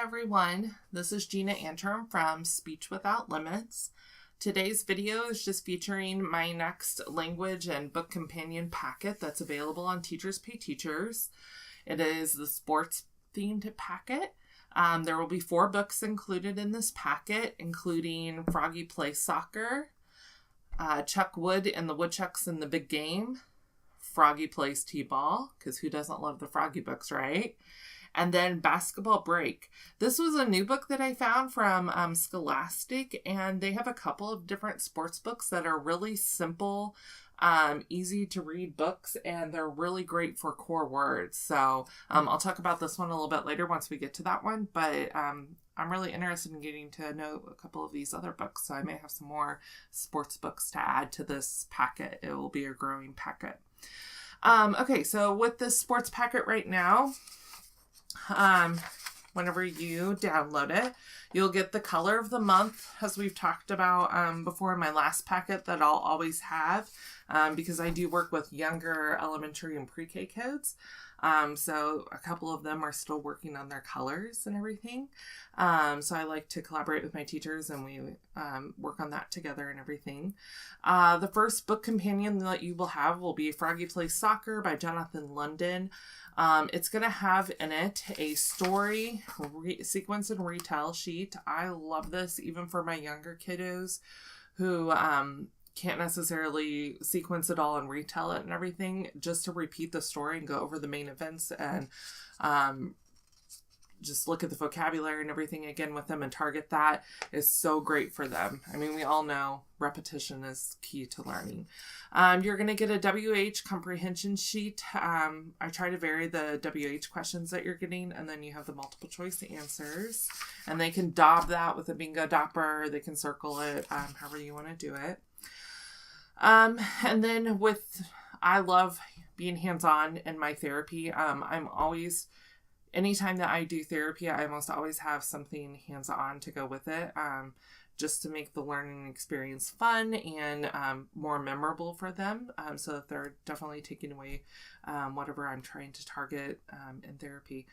everyone, this is Gina Antrim from Speech Without Limits. Today's video is just featuring my next language and book companion packet that's available on Teachers Pay Teachers. It is the sports themed packet. There will be 4 books included in this packet, including Froggy Plays Soccer, Chuck Wood and the Woodchucks in the Big Game, Froggy Plays T-Ball, because who doesn't love the Froggy books, right? And then Basketball Break. This was a new book that I found from Scholastic, and they have a couple of different sports books that are really simple, easy to read books, and they're really great for core words. So I'll talk about this one a little bit later once we get to that one, but I'm really interested in getting to know a couple of these other books, so I may have some more sports books to add to this packet. It will be a growing packet. Okay, so with this sports packet right now, whenever you download it, you'll get the color of the month, as we've talked about before in my last packet that I'll always have, because I do work with younger elementary and pre-K kids. So a couple of them are still working on their colors and everything. So I like to collaborate with my teachers, and we work on that together and everything. The first book companion that you will have will be Froggy Plays Soccer by Jonathan London. It's going to have in it a story, sequence, and retell sheet. I love this even for my younger kiddos who can't necessarily sequence it all and retell it and everything, just to repeat the story and go over the main events and just look at the vocabulary and everything again with them and target that is so great for them. I mean, we all know repetition is key to learning. You're going to get a WH comprehension sheet. I try to vary the WH questions that you're getting, and then you have the multiple choice answers, and they can daub that with a bingo dopper. They can circle it, however you want to do it. And then I love being hands-on in my therapy. Anytime that I do therapy, I almost always have something hands-on to go with it, just to make the learning experience fun and more memorable for them, so that they're definitely taking away whatever I'm trying to target in therapy.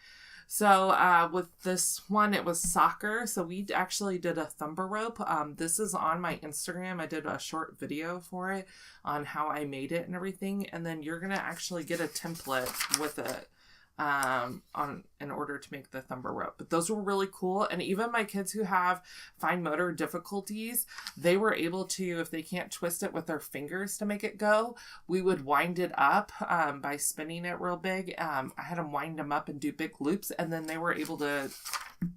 So with this one, it was soccer. So we actually did a thumper rope. This is on my Instagram. I did a short video for it on how I made it and everything. And then you're going to actually get a template with it in order to make the thumper rope. But those were really cool. And even my kids who have fine motor difficulties, they were able to, if they can't twist it with their fingers to make it go, we would wind it up by spinning it real big. I had them wind them up and do big loops, and then they were able to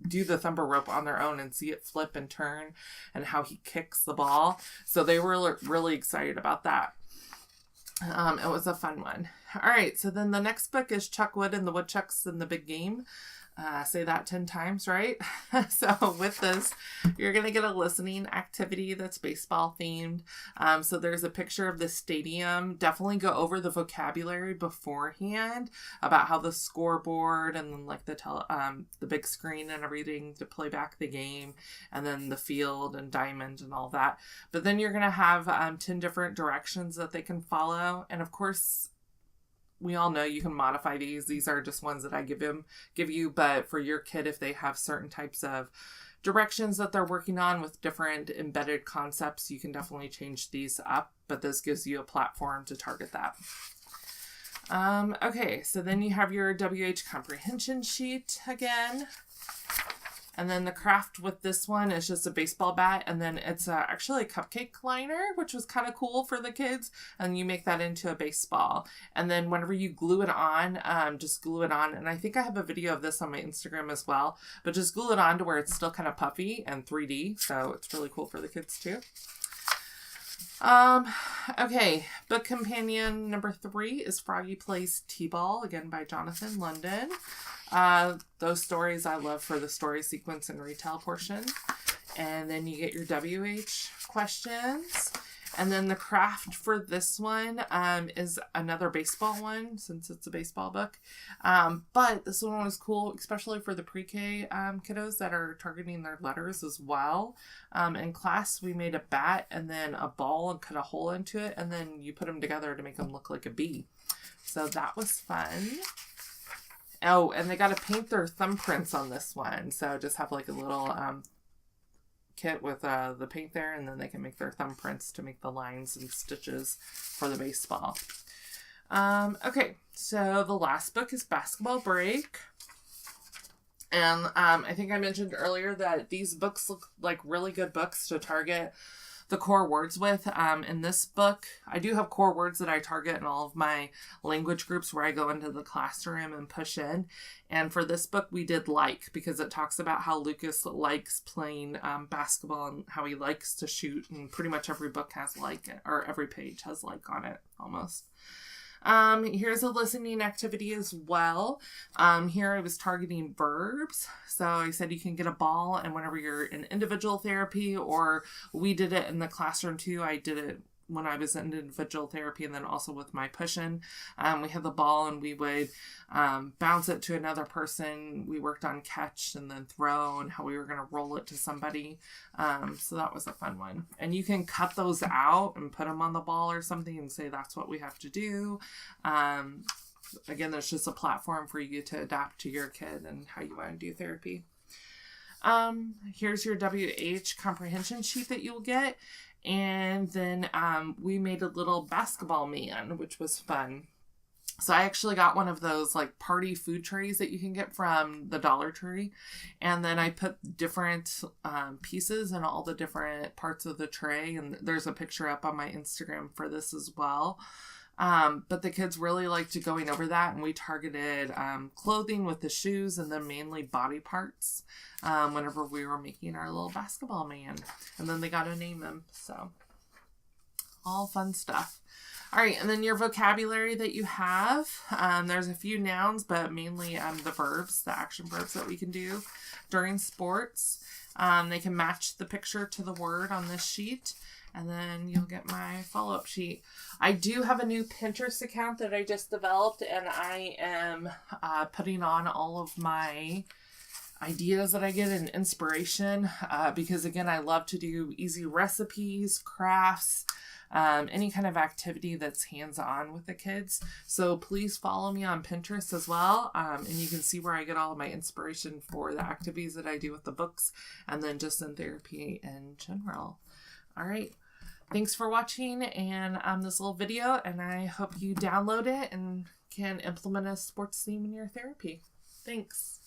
do the thumper rope on their own and see it flip and turn and how he kicks the ball. So they were really excited about that. It was a fun one. All right, so then the next book is Chuck Wood and the Woodchucks in the Big Game. Say that 10 times, right? So with this, you're going to get a listening activity that's baseball themed. So there's a picture of the stadium. Definitely go over the vocabulary beforehand about how the scoreboard and then like the big screen and everything to play back the game, and then the field and diamond and all that. But then you're going to have 10 different directions that they can follow. And of course, we all know you can modify these. These are just ones that I give you, but for your kid, if they have certain types of directions that they're working on with different embedded concepts, you can definitely change these up, but this gives you a platform to target that. Okay, so then you have your WH comprehension sheet again. And then the craft with this one is just a baseball bat, and then it's actually a cupcake liner, which was kind of cool for the kids, and you make that into a baseball. And then whenever you glue it on, just glue it on, and I think I have a video of this on my Instagram as well, but just glue it on to where it's still kind of puffy and 3D, so it's really cool for the kids too. Okay, book companion number 3 is Froggy Plays T-Ball, again by Jonathan London. Those stories I love for the story sequence and retell portion. And then you get your WH questions. And then the craft for this one is another baseball one, since it's a baseball book. But this one was cool, especially for the pre-K kiddos that are targeting their letters as well. In class, we made a bat and then a ball and cut a hole into it, and then you put them together to make them look like a bee. So that was fun. Oh, and they got to paint their thumbprints on this one. So just have like a little kit with the paint there, and then they can make their thumbprints to make the lines and stitches for the baseball. Okay, so the last book is Basketball Break. And I think I mentioned earlier that these books look like really good books to target the core words with. In this book, I do have core words that I target in all of my language groups where I go into the classroom and push in. And for this book, we did like, because it talks about how Lucas likes playing basketball and how he likes to shoot. And pretty much every book has like, or every page has like on it almost. Here's a listening activity as well. Here I was targeting verbs. So I said you can get a ball, and whenever you're in individual therapy, or we did it in the classroom too. I did it when I was in individual therapy, and then also with my push-in. We had the ball, and we would bounce it to another person. We worked on catch and then throw, and how we were going to roll it to somebody. So that was a fun one. And you can cut those out and put them on the ball or something and say that's what we have to do. Again, there's just a platform for you to adapt to your kid and how you want to do therapy. Here's your WH comprehension sheet that you'll get. And then we made a little basketball man, which was fun. So I actually got one of those like party food trays that you can get from the Dollar Tree. And then I put different pieces in all the different parts of the tray. And there's a picture up on my Instagram for this as well. But the kids really liked going over that, and we targeted clothing with the shoes, and then mainly body parts whenever we were making our little basketball man. And then they got to name him. So all fun stuff. All right, and then your vocabulary that you have, there's a few nouns, but mainly the verbs, the action verbs that we can do during sports. They can match the picture to the word on this sheet. And then you'll get my follow-up sheet. I do have a new Pinterest account that I just developed, and I am putting on all of my ideas that I get and inspiration because, again, I love to do easy recipes, crafts, any kind of activity that's hands-on with the kids. So please follow me on Pinterest as well, and you can see where I get all of my inspiration for the activities that I do with the books and then just in therapy in general. All right. Thanks for watching and this little video, and I hope you download it and can implement a sports theme in your therapy. Thanks.